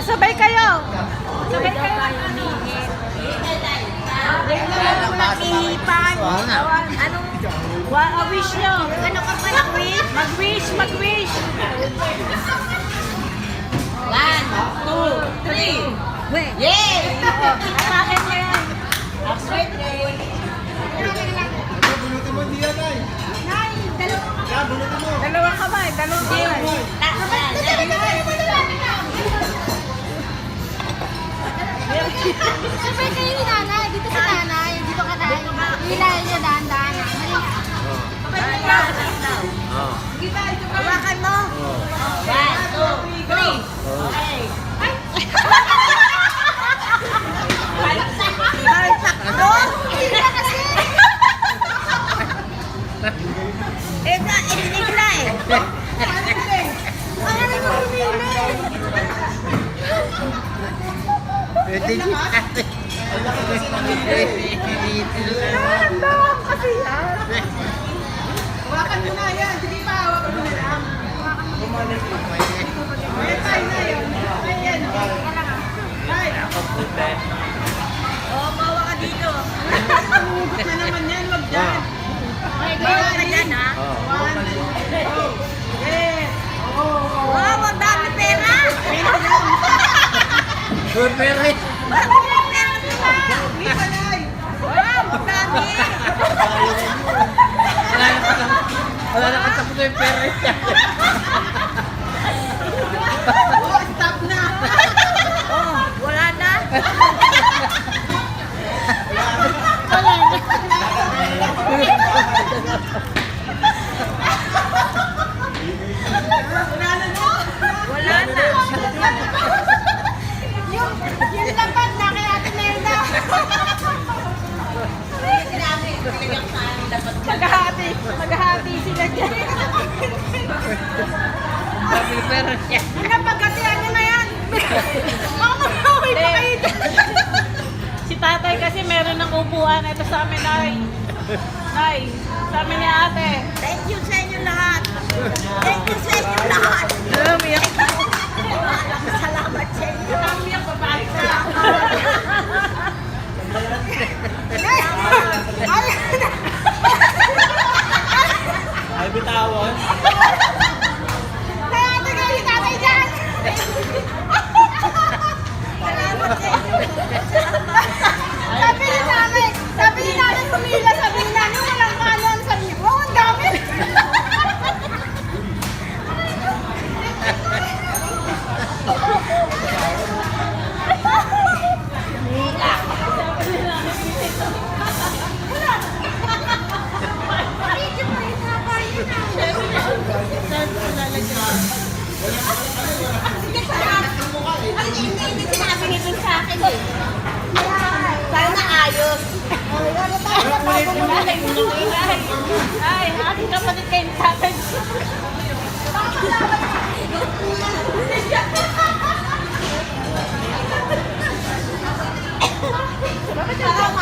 Sabay kayo. Sabay kayo. Nakihipan. Anong wish nyo? Ano ka pa mag-wish? Mag-wish, mag-wish. 1, 2, 3. Yay! Bakit mo yan? Happy birthday. Bunutin mo hindi yan, Nay. Nay, Bunutin mo. dalawang kamay, dalawang kamay. Sabay kayo ni nanay. Dito sa nanay. Dito ka tayo. Hilahin niyo dahan-dahan. Hawakan mo. 1, 2, 3. Okay. Ay, sakto. Hindi na kasi. Ininig na eh. Ang ano mo humili? Pwede si ate. Nandang kasi yan. Hawakan mo na yan. Sige pa, hawakan mo na lang. Ayan tayo na yun. Ayan. Ay, Oo, bawa ka dito. hugot na naman yan. Wag dyan. Bawa ka dyan, ha? 1, 2, go. Yes. Wow, ang dami pera. Pwede. Bakit may pera sila? Lisa, Nay. Wow, ang dami. Wala na katapos yung pera niya. Oh, stop na. Oh, wala na. Wala na. Yung lapat na kay Ate Nelda. Maghahati sila dyan. Sabi yung pera niya. Ano, pagkatian nyo na yan. Baka mag-away pa kayo dyan. Si tatay kasi meron ng upuan. Ito sa amin, Nay. Nay, sa amin ni ate. Thank you sa inyo lahat. Thank you sa inyo lahat. Umiyak. Salamat sa inyo. Umiyak, babae ka. Ay, bitawan. Kaya ate kayo ni tatay dyan. Sabi ni nanay pumila. Sabi ni nanay walang kanon. Sabi niya, wow, ang dami. Hindi sinabi nito sa akin eh. Sana ayos. Ay, aking kapatid kayo sa akin. Bakit parang